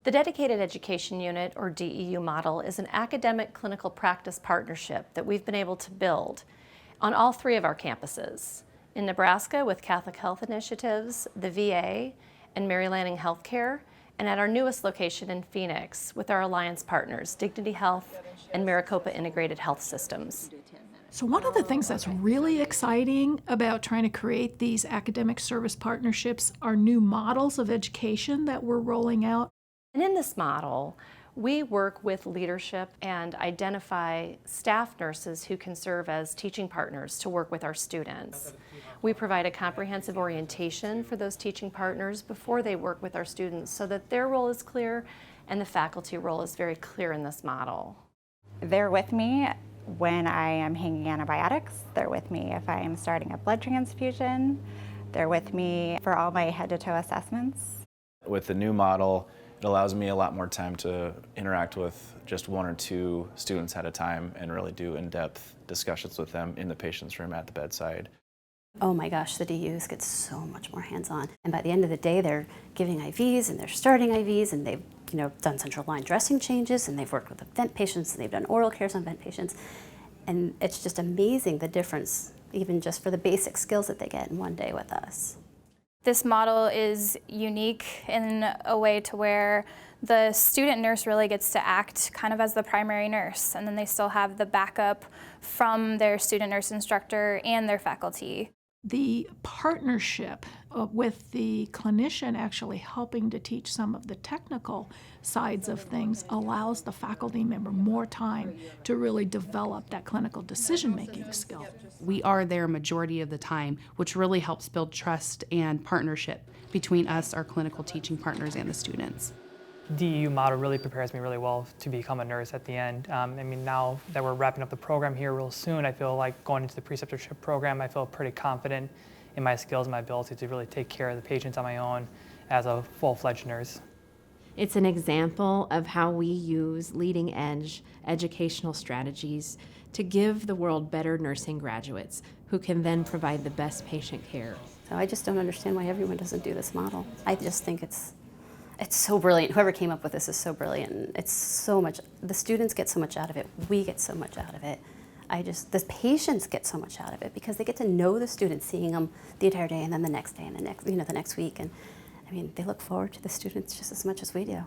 The Dedicated Education Unit, or DEU model, is an academic clinical practice partnership that we've been able to build on all three of our campuses. In Nebraska with Catholic Health Initiatives, the VA, and Mary Lanning Healthcare, and at our newest location in Phoenix with our alliance partners, Dignity Health and Maricopa Integrated Health Systems. So one of the things that's really exciting about trying to create these academic service partnerships are new models of education that we're rolling out. And in this model, we work with leadership and identify staff nurses who can serve as teaching partners to work with our students. We provide a comprehensive orientation for those teaching partners before they work with our students so that their role is clear and the faculty role is very clear in this model. They're with me when I am hanging antibiotics. They're with me if I am starting a blood transfusion. They're with me for all my head-to-toe assessments. With the new model, it allows me a lot more time to interact with just one or two students at a time and really do in-depth discussions with them in the patient's room at the bedside. Oh my gosh, the DUs get so much more hands-on. And by the end of the day, they're giving IVs and they're starting IVs and they've done central line dressing changes and they've worked with the vent patients and they've done oral cares on vent patients. And it's just amazing the difference, even just for the basic skills that they get in one day with us. This model is unique in a way to where the student nurse really gets to act kind of as the primary nurse, and then they still have the backup from their student nurse instructor and their faculty. The partnership with the clinician actually helping to teach some of the technical sides of things allows the faculty member more time to really develop that clinical decision-making skill. We are there majority of the time, which really helps build trust and partnership between us, our clinical teaching partners, and the students. DEU model really prepares me really well to become a nurse at the end. Now that we're wrapping up the program here real soon, I feel like going into the preceptorship program, I feel pretty confident in my skills and my ability to really take care of the patients on my own as a full-fledged nurse. It's an example of how we use leading-edge educational strategies to give the world better nursing graduates who can then provide the best patient care. So I just don't understand why everyone doesn't do this model. I just think it's so brilliant. Whoever came up with this is so brilliant. It's so much, the students get so much out of it. We get so much out of it. The patients get so much out of it because they get to know the students, seeing them the entire day and then the next day and the next week. And they look forward to the students just as much as we do.